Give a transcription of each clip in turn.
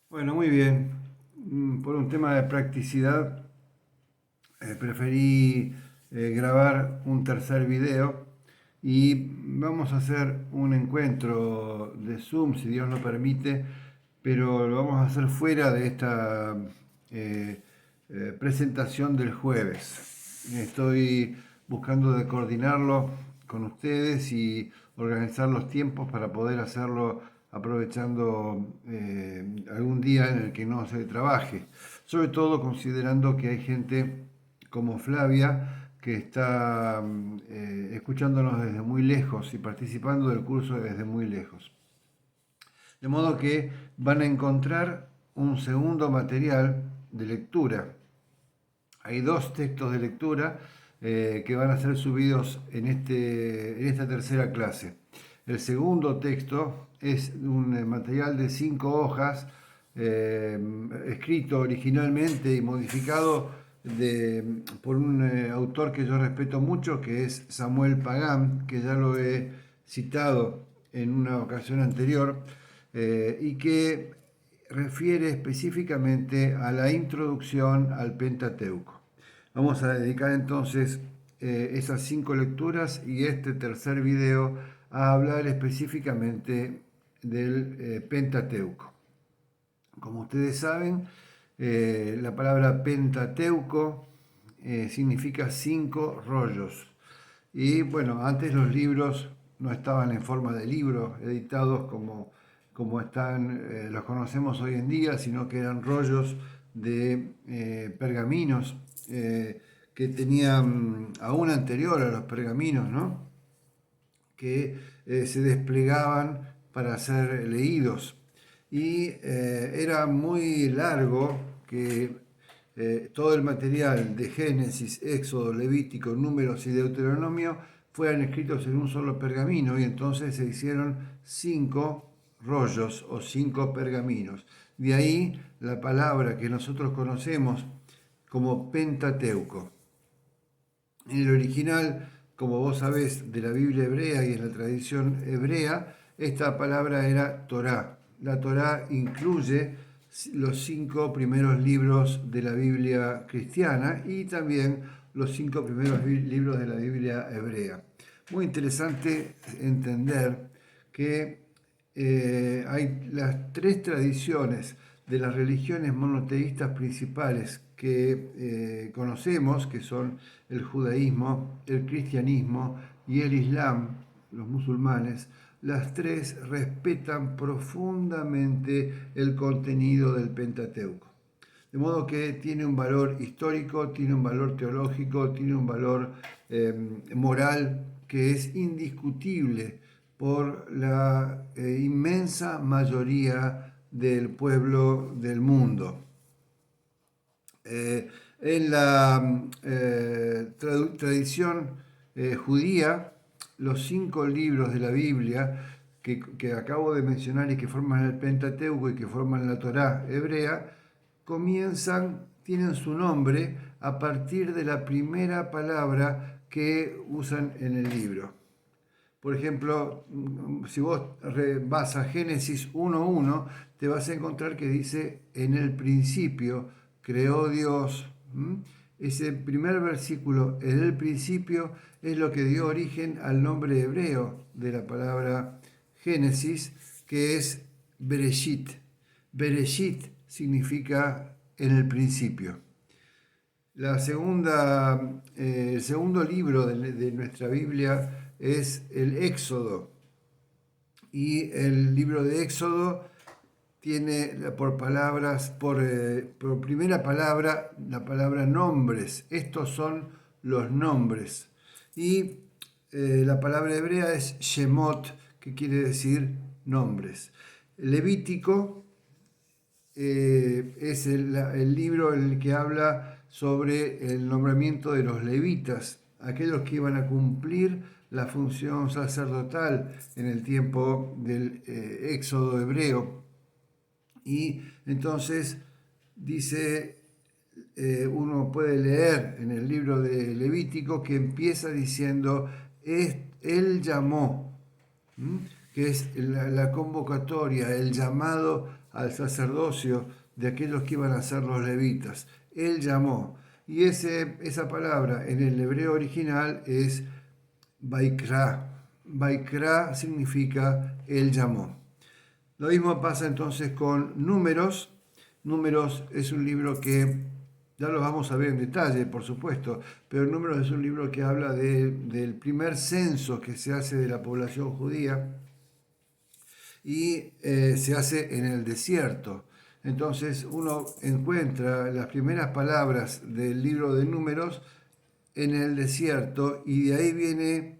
Bueno, muy bien. Por un tema de practicidad, preferí grabar un tercer video y vamos a hacer un encuentro de Zoom, si Dios lo permite, pero lo vamos a hacer fuera de esta eh, presentación del jueves. Estoy buscando de coordinarlo con ustedes y organizar los tiempos para poder hacerlo aprovechando algún día en el que no se trabaje, sobre todo considerando que hay gente como Flavia que está escuchándonos desde muy lejos y participando del curso desde muy lejos. De modo que van a encontrar un segundo material de lectura. Hay dos textos de lectura que van a ser subidos en esta tercera clase. El segundo texto es un material de 5 hojas, escrito originalmente y modificado por un autor que yo respeto mucho, que es Samuel Pagán, que ya lo he citado en una ocasión anterior, y que refiere específicamente a la introducción al Pentateuco. Vamos a dedicar entonces esas 5 lecturas y este tercer video a hablar específicamente del Pentateuco. Como ustedes saben, la palabra Pentateuco significa 5 rollos. Y bueno, antes los libros no estaban en forma de libros editados como están, los conocemos hoy en día, sino que eran rollos de pergaminos que tenían, aún anterior a los pergaminos, ¿no? Que se desplegaban para ser leídos. Y era muy largo que todo el material de Génesis, Éxodo, Levítico, Números y Deuteronomio fueran escritos en un solo pergamino, y entonces se hicieron 5 rollos o 5 pergaminos. De ahí la palabra que nosotros conocemos como Pentateuco. En el original, como vos sabés, de la Biblia hebrea y en la tradición hebrea, esta palabra era Torá. La Torá incluye los 5 primeros libros de la Biblia cristiana y también los 5 primeros libros de la Biblia hebrea. Muy interesante entender que hay las 3 tradiciones de las religiones monoteístas principales que conocemos, que son el judaísmo, el cristianismo y el islam, los musulmanes. Las 3 respetan profundamente el contenido del Pentateuco. De modo que tiene un valor histórico, tiene un valor teológico, tiene un valor moral que es indiscutible por la inmensa mayoría del pueblo del mundo. En la tradición judía, los 5 libros de la Biblia que acabo de mencionar y que forman el Pentateuco y que forman la Torá hebrea, tienen su nombre a partir de la primera palabra que usan en el libro. Por ejemplo, si vos vas a Génesis 1.1, te vas a encontrar que dice: en el principio creó Dios. Ese primer versículo, en el principio, es lo que dio origen al nombre hebreo de la palabra Génesis, que es Bereshit. Bereshit significa en el principio. El segundo libro de nuestra Biblia es el Éxodo. Y el libro de Éxodo tiene por primera palabra la palabra nombres. Estos son los nombres. Y la palabra hebrea es Shemot, que quiere decir nombres. Levítico es el libro en el que habla sobre el nombramiento de los levitas, aquellos que iban a cumplir la función sacerdotal en el tiempo del éxodo hebreo. Y entonces dice, uno puede leer en el libro de Levítico que empieza diciendo: él llamó. que es la convocatoria, el llamado al sacerdocio de aquellos que iban a ser los levitas. Él llamó. Y esa palabra en el hebreo original es Vaikra. Vaikra significa Él llamó. Lo mismo pasa entonces con Números. Números es un libro que ya lo vamos a ver en detalle, por supuesto, pero Números es un libro que habla del primer censo que se hace de la población judía y se hace en el desierto. Entonces uno encuentra las primeras palabras del libro de Números en el desierto y de ahí viene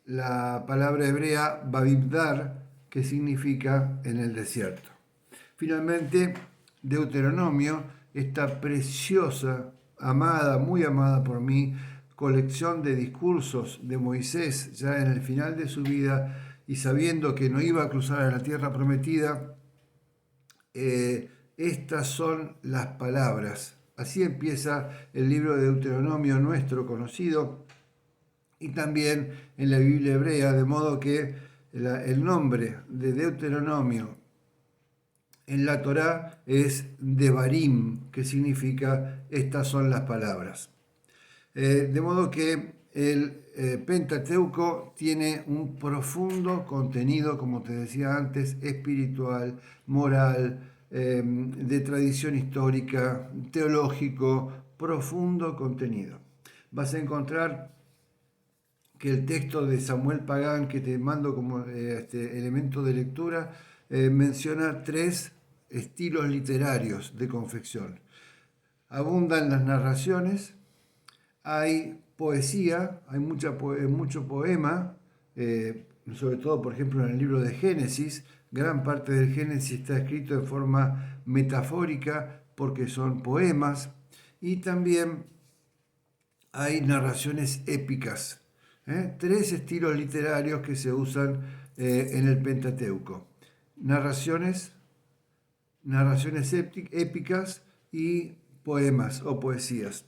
la palabra hebrea Babibdar, que significa en el desierto. Finalmente, Deuteronomio, esta preciosa, amada, muy amada por mí, colección de discursos de Moisés ya en el final de su vida y sabiendo que no iba a cruzar a la tierra prometida, estas son las palabras. Así empieza el libro de Deuteronomio nuestro conocido y también en la Biblia hebrea, de modo que el nombre de Deuteronomio en la Torá es Devarim, que significa estas son las palabras. De modo que el Pentateuco tiene un profundo contenido, como te decía antes, espiritual, moral, de tradición histórica, teológico, profundo contenido. Vas a encontrar que el texto de Samuel Pagán, que te mando como elemento de lectura, menciona 3 estilos literarios de confección. Abundan las narraciones, hay poesía, hay mucho poema, sobre todo, por ejemplo, en el libro de Génesis. Gran parte del Génesis está escrito en forma metafórica porque son poemas, y también hay narraciones épicas. 3 estilos literarios que se usan en el Pentateuco: narraciones épicas y poemas o poesías.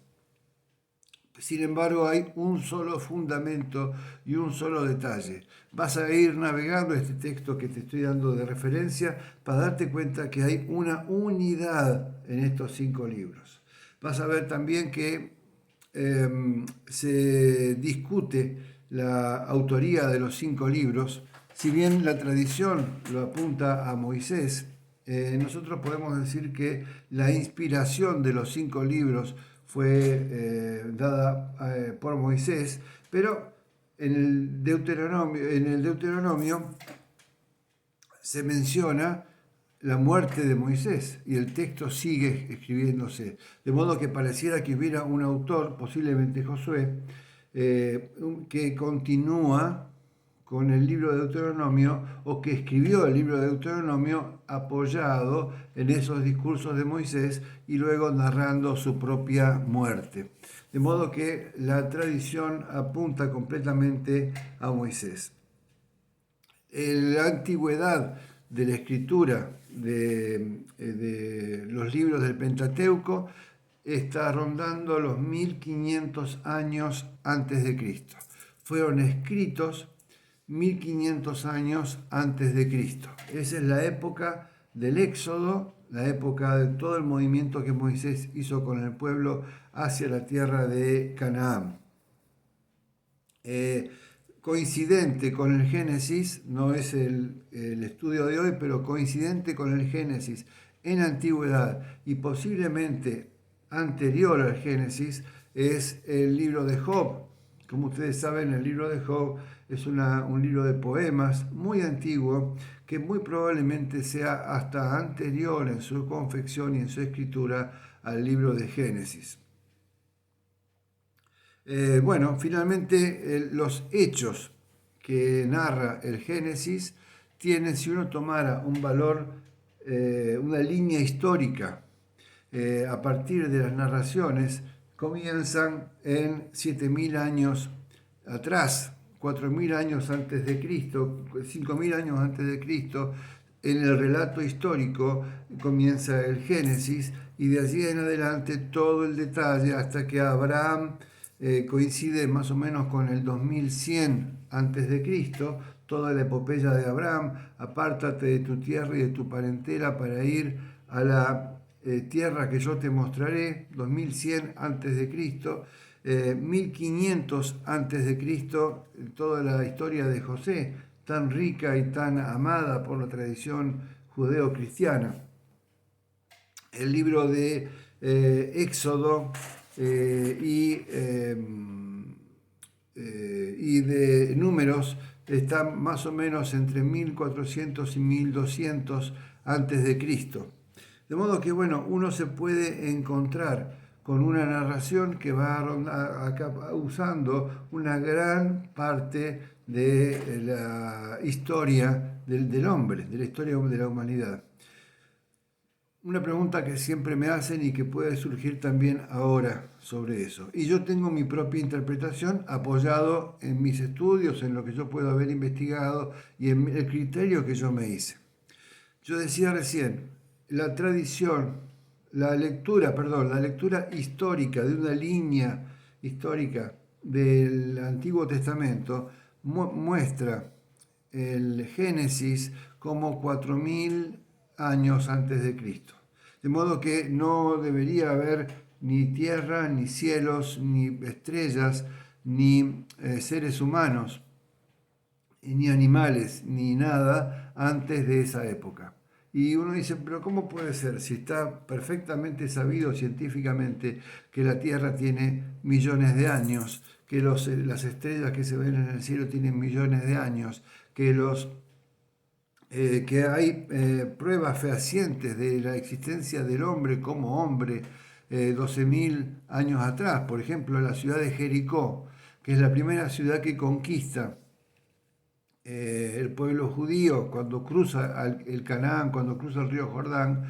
Sin embargo, hay un solo fundamento y un solo detalle. Vas a ir navegando este texto que te estoy dando de referencia para darte cuenta que hay una unidad en estos 5 libros. Vas a ver también que se discute la autoría de los 5 libros. Si bien la tradición lo apunta a Moisés, nosotros podemos decir que la inspiración de los 5 libros fue dada por Moisés, pero en el Deuteronomio se menciona la muerte de Moisés y el texto sigue escribiéndose, de modo que pareciera que hubiera un autor, posiblemente Josué, que continúa con el libro de Deuteronomio o que escribió el libro de Deuteronomio apoyado en esos discursos de Moisés y luego narrando su propia muerte. De modo que la tradición apunta completamente a Moisés. La antigüedad de la escritura de los libros del Pentateuco está rondando los 1500 años antes de Cristo. Fueron escritos 1500 años antes de Cristo. Esa es la época del Éxodo, la época de todo el movimiento que Moisés hizo con el pueblo hacia la tierra de Canaán. Coincidente con el Génesis, no es el estudio de hoy, pero coincidente con el Génesis en antigüedad y posiblemente anterior al Génesis, es el libro de Job. Como ustedes saben, el libro de Job es un libro de poemas muy antiguo que muy probablemente sea hasta anterior en su confección y en su escritura al libro de Génesis. Finalmente los hechos que narra el Génesis tienen, si uno tomara un valor, una línea histórica a partir de las narraciones, comienzan en 7000 años atrás, 4000 años antes de Cristo, 5000 años antes de Cristo. En el relato histórico comienza el Génesis y de allí en adelante todo el detalle hasta que Abraham coincide más o menos con el 2100 antes de Cristo. toda la epopeya de Abraham: apártate de tu tierra y de tu parentela para ir a la tierra que yo te mostraré, 2100 antes de Cristo, 1500 antes de Cristo, toda la historia de José, tan rica y tan amada por la tradición judeo-cristiana. El libro de Éxodo y de Números está más o menos entre 1400 y 1200 antes de Cristo. De modo que, bueno, uno se puede encontrar con una narración que va usando una gran parte de la historia del hombre, de la historia de la humanidad. Una pregunta que siempre me hacen y que puede surgir también ahora sobre eso. Y yo tengo mi propia interpretación apoyado en mis estudios, en lo que yo puedo haber investigado y en el criterio que yo me hice. Yo decía recién, la lectura histórica de una línea histórica del Antiguo Testamento muestra el Génesis como 4000 años antes de Cristo. De modo que no debería haber ni tierra, ni cielos, ni estrellas, ni seres humanos, ni animales, ni nada antes de esa época. Y uno dice, pero ¿cómo puede ser? Si está perfectamente sabido científicamente que la Tierra tiene millones de años, que las estrellas que se ven en el cielo tienen millones de años, que hay pruebas fehacientes de la existencia del hombre como hombre 12.000 años atrás. Por ejemplo, la ciudad de Jericó, que es la primera ciudad que conquista el pueblo judío cuando cruza el Canaán, cuando cruza el río Jordán.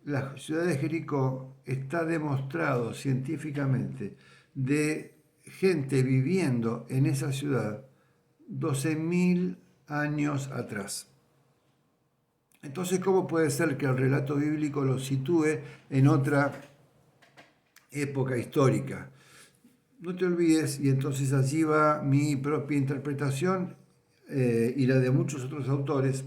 La ciudad de Jericó está demostrado científicamente de gente viviendo en esa ciudad 12.000 años atrás. Entonces, ¿cómo puede ser que el relato bíblico lo sitúe en otra época histórica? No te olvides, y entonces allí va mi propia interpretación y la de muchos otros autores,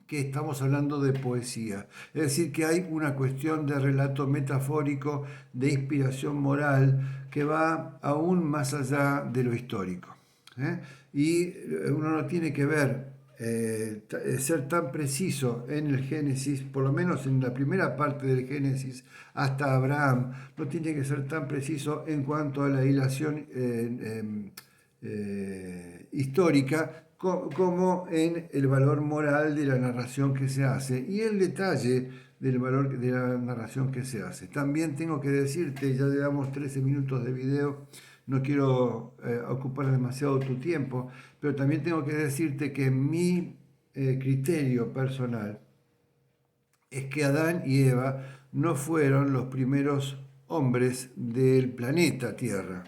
que estamos hablando de poesía. Es decir, que hay una cuestión de relato metafórico, de inspiración moral, que va aún más allá de lo histórico. Y uno no tiene que ser tan preciso en el Génesis, por lo menos en la primera parte del Génesis hasta Abraham, no tiene que ser tan preciso en cuanto a la hilación histórica como en el valor moral de la narración que se hace y el detalle del valor de la narración que se hace. También tengo que decirte, ya llevamos 13 minutos de video, no quiero ocupar demasiado tu tiempo, pero también tengo que decirte que mi criterio personal es que Adán y Eva no fueron los primeros hombres del planeta Tierra,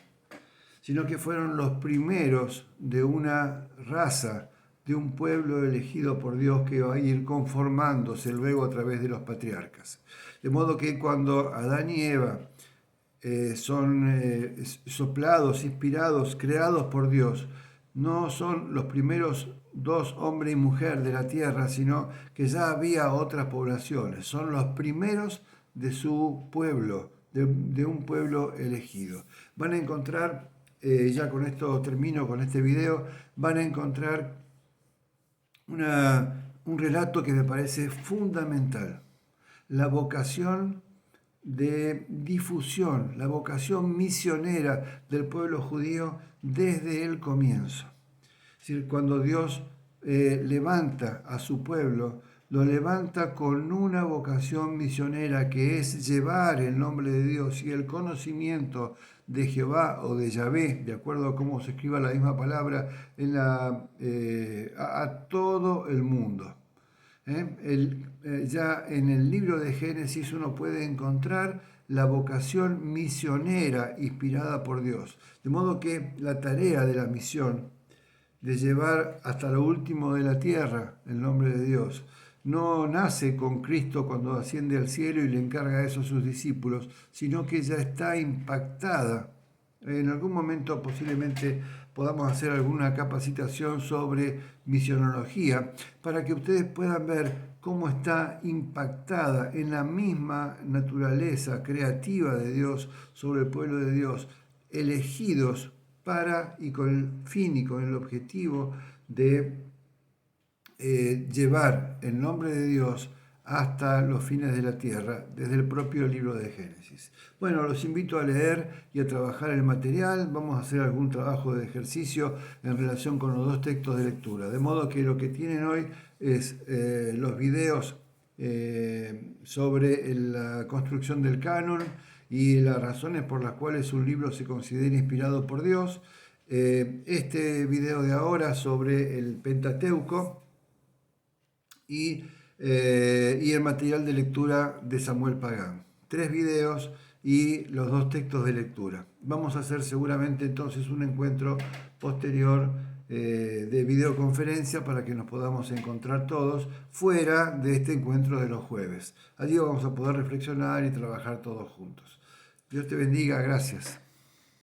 sino que fueron los primeros de una raza, de un pueblo elegido por Dios que va a ir conformándose luego a través de los patriarcas. De modo que cuando Adán y Eva son soplados, inspirados, creados por Dios, no son los primeros dos, hombre y mujer de la tierra, sino que ya había otras poblaciones. Son los primeros de su pueblo, de un pueblo elegido. Van a encontrar, ya con esto termino con este video, van a encontrar un relato que me parece fundamental. La vocación de difusión, la vocación misionera del pueblo judío desde el comienzo. Es decir, cuando Dios levanta a su pueblo, lo levanta con una vocación misionera que es llevar el nombre de Dios y el conocimiento de Jehová o de Yahvé, de acuerdo a cómo se escriba la misma palabra, a todo el mundo. Ya en el libro de Génesis uno puede encontrar la vocación misionera inspirada por Dios. De modo que la tarea de la misión, de llevar hasta lo último de la tierra el nombre de Dios, no nace con Cristo cuando asciende al cielo y le encarga eso a sus discípulos, sino que ya está impactada En algún momento posiblemente podamos hacer alguna capacitación sobre misionología para que ustedes puedan ver cómo está impactada en la misma naturaleza creativa de Dios sobre el pueblo de Dios, elegidos para y con el fin y con el objetivo de llevar el nombre de Dios hasta los fines de la tierra, desde el propio libro de Génesis. Bueno, los invito a leer y a trabajar el material. Vamos a hacer algún trabajo de ejercicio en relación con los dos textos de lectura. De modo que lo que tienen hoy es los videos sobre la construcción del canon y las razones por las cuales un libro se considera inspirado por Dios. Este video de ahora sobre el Pentateuco y el material de lectura de Samuel Pagán. 3 videos y los 2 textos de lectura. Vamos a hacer seguramente entonces un encuentro posterior de videoconferencia para que nos podamos encontrar todos fuera de este encuentro de los jueves. Allí vamos a poder reflexionar y trabajar todos juntos. Dios te bendiga, gracias.